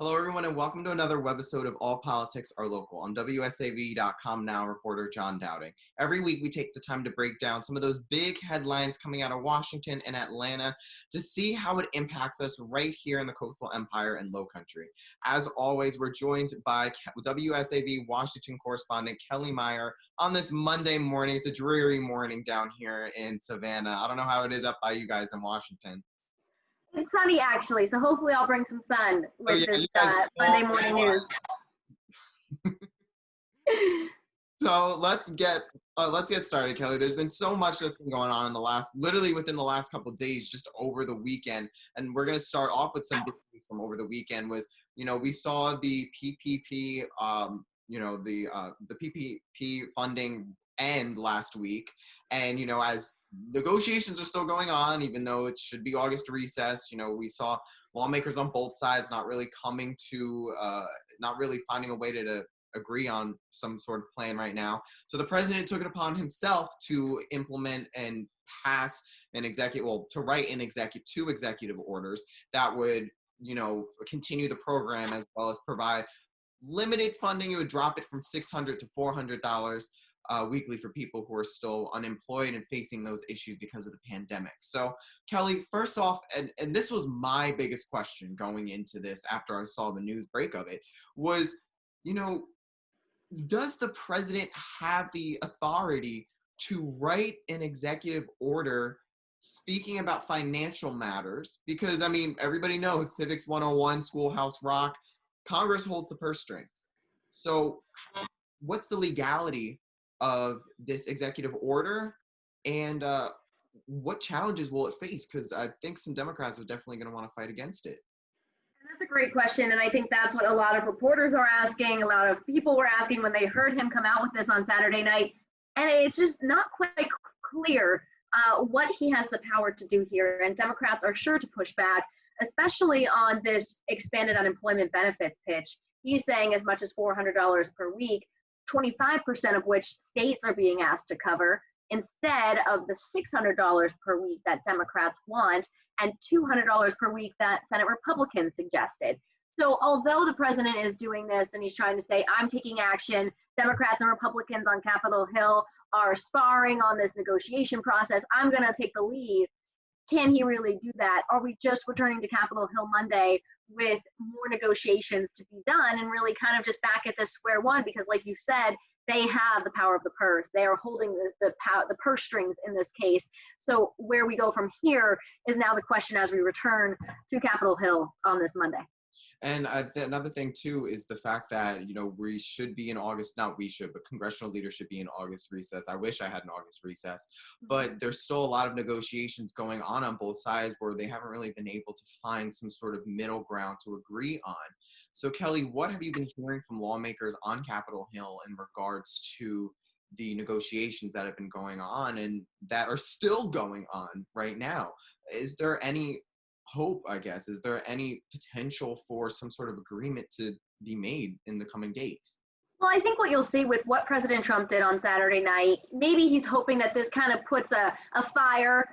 Hello, everyone, and welcome to another webisode of All Politics Are Local. I'm WSAV.com now reporter John Dowding. Every week, we take the time to break down some of those big headlines coming out of Washington and Atlanta to see how it impacts us right here in the Coastal Empire and Low Country. As always, we're joined by WSAV Washington correspondent Kelly Meyer on this Monday morning. It's a dreary morning down here in Savannah. I don't know how it is up by you guys in Washington. It's sunny actually, so hopefully I'll bring some sun Oh, with yeah, this you guys Monday morning news. So let's get started, Kelly. There's been so much that's been going on in within the last couple of days, just over the weekend. And we're going to start off with some big news from over the weekend. We saw the PPP, the PPP funding end last week, and as negotiations are still going on, even though it should be August recess. We saw lawmakers on both sides not really finding a way to agree on some sort of plan right now. So the president took it upon himself to implement and pass to write two executive orders that would, continue the program as well as provide limited funding. It would drop it from $600 to $400 weekly for people who are still unemployed and facing those issues because of the pandemic. So, Kelly, first off, and this was my biggest question going into this after I saw the news break of it, was, does the president have the authority to write an executive order speaking about financial matters? Because, everybody knows Civics 101, Schoolhouse Rock, Congress holds the purse strings. So what's the legality of this executive order, and what challenges will it face? Because I think some Democrats are definitely going to want to fight against it. That's a great question, and I think that's what a lot of reporters are asking, a lot of people were asking when they heard him come out with this on Saturday night, and it's just not quite clear what he has the power to do here, and Democrats are sure to push back, especially on this expanded unemployment benefits pitch. He's saying as much as $400 per week, 25% of which states are being asked to cover instead of the $600 per week that Democrats want and $200 per week that Senate Republicans suggested. So although the president is doing this and he's trying to say, I'm taking action, Democrats and Republicans on Capitol Hill are sparring on this negotiation process, I'm going to take the lead. Can he really do that? Are we just returning to Capitol Hill Monday with more negotiations to be done and really kind of just back at this square one? Because like you said, they have the power of the purse. They are holding the purse strings in this case. So where we go from here is now the question as we return to Capitol Hill on this Monday. And another thing, too, is the fact that, we should be in August, not we should, but congressional leaders should be in August recess. I wish I had an August recess, but there's still a lot of negotiations going on both sides where they haven't really been able to find some sort of middle ground to agree on. So, Kelly, what have you been hearing from lawmakers on Capitol Hill in regards to the negotiations that have been going on and that are still going on right now? Is there any hope, I guess? Is there any potential for some sort of agreement to be made in the coming days? Well, I think what you'll see with what President Trump did on Saturday night, maybe he's hoping that this kind of puts a fire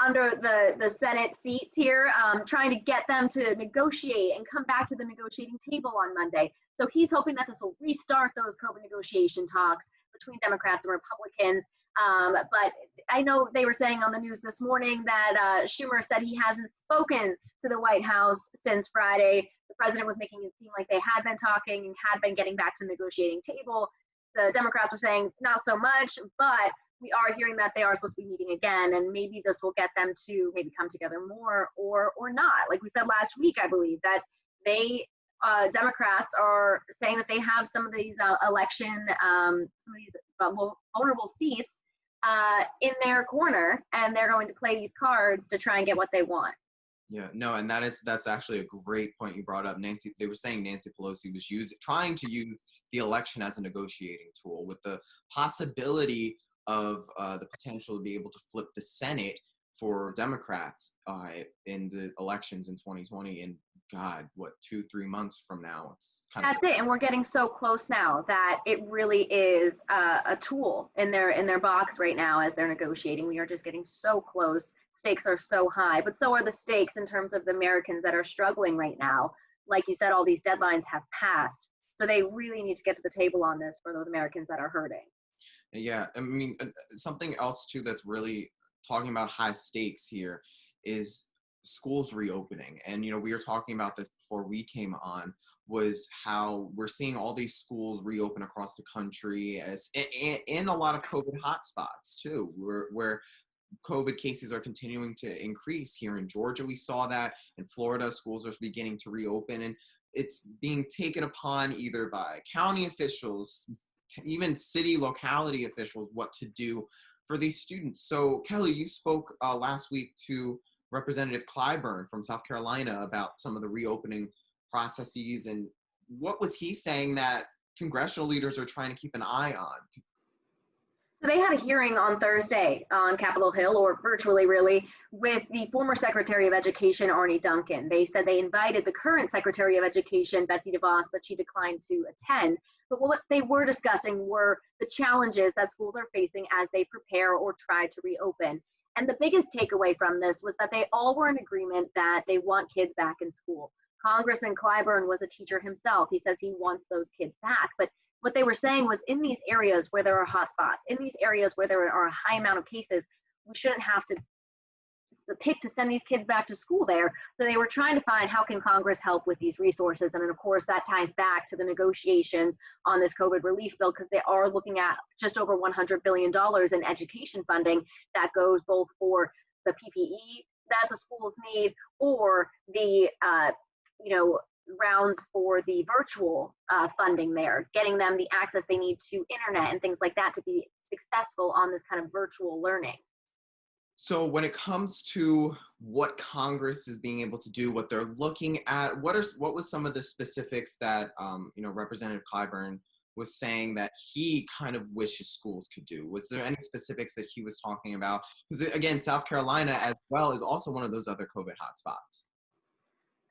under the Senate seats here, trying to get them to negotiate and come back to the negotiating table on Monday. So he's hoping that this will restart those COVID negotiation talks between Democrats and Republicans. But I know they were saying on the news this morning that Schumer said he hasn't spoken to the White House since Friday. The president was making it seem like they had been talking and had been getting back to the negotiating table. The Democrats were saying not so much, but we are hearing that they are supposed to be meeting again, and maybe this will get them to maybe come together more or not. Like we said last week, I believe that Democrats are saying that they have some of these vulnerable seats in their corner, and they're going to play these cards to try and get what they want. Yeah, no, and that's actually a great point you brought up. They were saying Nancy Pelosi was trying to use the election as a negotiating tool with the possibility of the potential to be able to flip the Senate for Democrats in the elections in 2020. And God, 2-3 months from now, That's it. And we're getting so close now that it really is a tool in their box right now as they're negotiating. We are just getting so close. Stakes are so high, but so are the stakes in terms of the Americans that are struggling right now like you said, all these deadlines have passed. So they really need to get to the table on this for those Americans that are hurting. Yeah, I mean, something else too that's really talking about high stakes here is schools reopening. And, we were talking about this before we came on, was how we're seeing all these schools reopen across the country as in a lot of COVID hotspots too, where COVID cases are continuing to increase. Here in Georgia, we saw that. In Florida, schools are beginning to reopen, and it's being taken upon either by county officials, even city locality officials, what to do for these students. So Kelly, you spoke last week to Representative Clyburn from South Carolina about some of the reopening processes, and what was he saying that congressional leaders are trying to keep an eye on? So they had a hearing on Thursday on Capitol Hill, or virtually really, with the former Secretary of Education, Arne Duncan. They said they invited the current Secretary of Education, Betsy DeVos, but she declined to attend. But what they were discussing were the challenges that schools are facing as they prepare or try to reopen. And the biggest takeaway from this was that they all were in agreement that they want kids back in school. Congressman Clyburn was a teacher himself. He says he wants those kids back. But what they were saying was, in these areas where there are hotspots, in these areas where there are a high amount of cases, we shouldn't have to pick to send these kids back to school there. So they were trying to find, how can Congress help with these resources? And then, of course, that ties back to the negotiations on this COVID relief bill, because they are looking at just over $100 billion in education funding that goes both for the PPE that the schools need, or the rounds for the virtual funding there, getting them the access they need to internet and things like that to be successful on this kind of virtual learning. So when it comes to what Congress is being able to do, what they're looking at, what was some of the specifics that Representative Clyburn was saying that he kind of wishes schools could do? Was there any specifics that he was talking about? Because again, South Carolina as well is also one of those other COVID hotspots.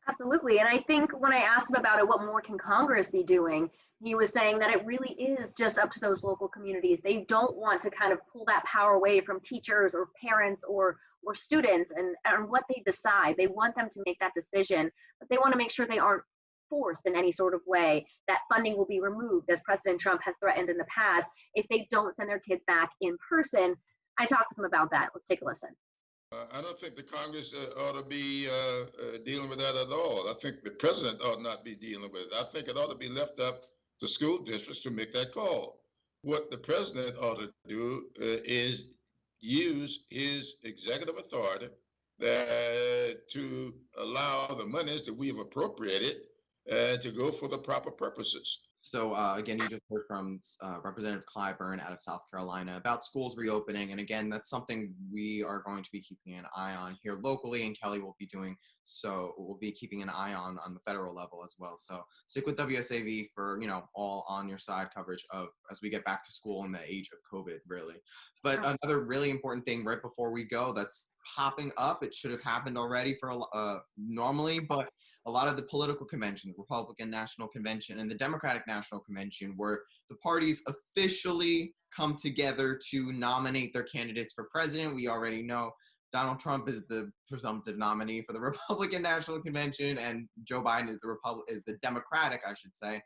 Absolutely. And I think when I asked him about it, what more can Congress be doing? He was saying that it really is just up to those local communities. They don't want to kind of pull that power away from teachers or parents or students and what they decide. They want them to make that decision, but they want to make sure they aren't forced in any sort of way. That funding will be removed, as President Trump has threatened in the past, if they don't send their kids back in person. I talked to them about that. Let's take a listen. I don't think the Congress ought to be dealing with that at all. I think the president ought not be dealing with it. I think it ought to be left up to school districts to make that call. What the president ought to do is use his executive authority to allow the monies that we have appropriated to go for the proper purposes. So again, you just heard from Representative Clyburn out of South Carolina about schools reopening. And again, that's something we are going to be keeping an eye on here locally, and Kelly will be doing so. We'll be keeping an eye on the federal level as well. So stick with WSAV for, all on your side coverage of as we get back to school in the age of COVID, really. But another really important thing right before we go that's popping up, it should have happened already for normally, but a lot of the political conventions, the Republican National Convention and the Democratic National Convention, where the parties officially come together to nominate their candidates for president. We already know Donald Trump is the presumptive nominee for the Republican National Convention, and Joe Biden is the Democratic, I should say,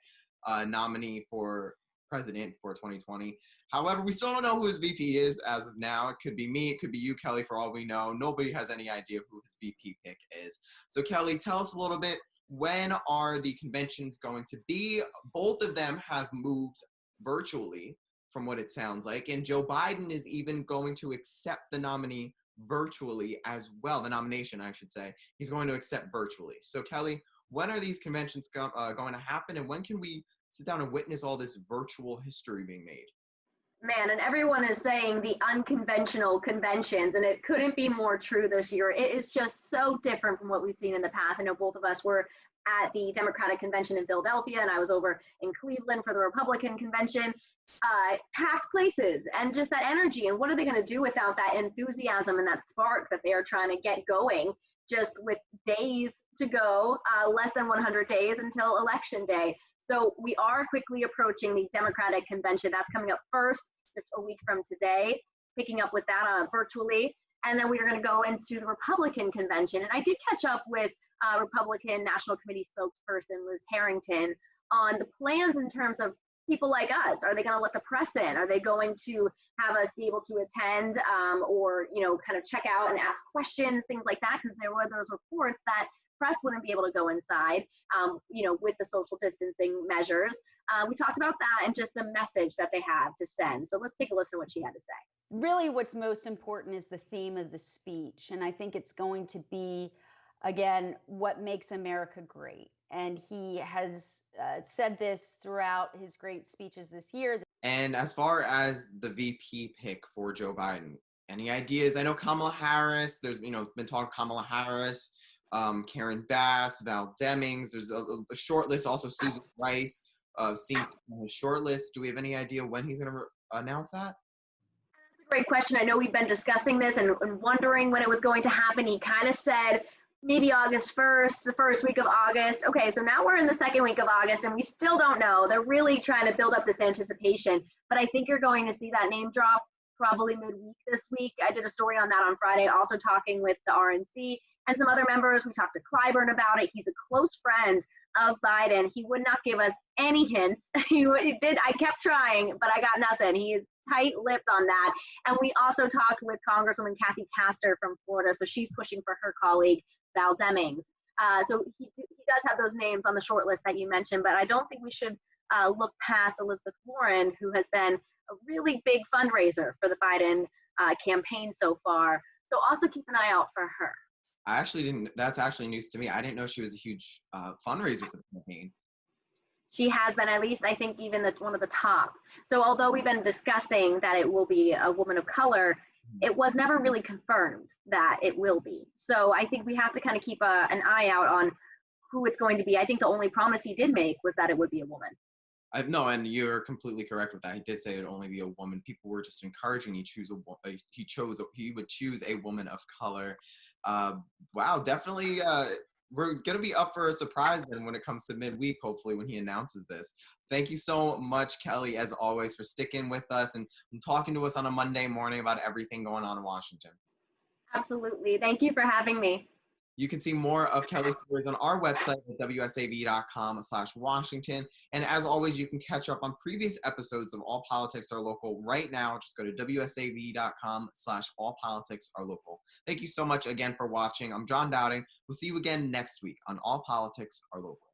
nominee for president for 2020. However, we still don't know who his VP is as of now. It could be me, it could be you, Kelly, for all we know. Nobody has any idea who his VP pick is. So Kelly, tell us a little bit, when are the conventions going to be? Both of them have moved virtually from what it sounds like, and Joe Biden is even going to accept the nominee virtually as well, the nomination, I should say. He's going to accept virtually. So Kelly, when are these conventions going to happen, and when can we sit down and witness all this virtual history being made? Man, and everyone is saying the unconventional conventions, and it couldn't be more true this year. It is just so different from what we've seen in the past. I know both of us were at the Democratic convention in Philadelphia, and I was over in Cleveland for the Republican convention. Packed places and just that energy. And what are they going to do without that enthusiasm and that spark that they are trying to get going just with days to go, less than 100 days until Election Day. So we are quickly approaching the Democratic convention. That's coming up first, just a week from today, picking up with that virtually. And then we were going to go into the Republican convention. And I did catch up with Republican National Committee spokesperson Liz Harrington on the plans in terms of people like us. Are they going to let the press in? Are they going to have us be able to attend or, kind of check out and ask questions, things like that? Because there were those reports that press wouldn't be able to go inside, with the social distancing measures. We talked about that and just the message that they have to send. So let's take a listen to what she had to say. Really, what's most important is the theme of the speech. And I think it's going to be, again, what makes America great. And he has said this throughout his great speeches this year. And as far as the VP pick for Joe Biden, any ideas? I know Kamala Harris, there's, been talk Kamala Harris, Karen Bass, Val Demings. There's a short list. Also, Susan Rice seems on his short list. Do we have any idea when he's going to announce that? That's a great question. I know we've been discussing this and wondering when it was going to happen. He kind of said maybe August 1st, the first week of August. Okay, so now we're in the second week of August and we still don't know. They're really trying to build up this anticipation. But I think you're going to see that name drop probably midweek this week. I did a story on that on Friday, also talking with the RNC and some other members. We talked to Clyburn about it. He's a close friend of Biden. He would not give us any hints. He did. I kept trying, but I got nothing. He is tight-lipped on that. And we also talked with Congresswoman Kathy Castor from Florida. So she's pushing for her colleague, Val Demings. So he does have those names on the short list that you mentioned, but I don't think we should look past Elizabeth Warren, who has been a really big fundraiser for the Biden campaign so far. So also keep an eye out for her. I actually didn't. That's actually news to me. I didn't know she was a huge fundraiser for the campaign. She has been, at least I think, even one of the top. So although we've been discussing that it will be a woman of color, it was never really confirmed that it will be. So I think we have to kind of keep an eye out on who it's going to be. I think the only promise he did make was that it would be a woman. No, and you're completely correct with that. He did say it would only be a woman. People were just encouraging he would choose a woman of color. Wow, definitely. We're gonna be up for a surprise then when it comes to midweek, hopefully, when he announces this. Thank you so much, Kelly, as always, for sticking with us and talking to us on a Monday morning about everything going on in Washington. Absolutely. Thank you for having me. You can see more of Kelly's stories on our website at wsav.com/Washington. And as always, you can catch up on previous episodes of All Politics Are Local right now. Just go to wsav.com/allpoliticsarelocal. Thank you so much again for watching. I'm John Dowding. We'll see you again next week on All Politics Are Local.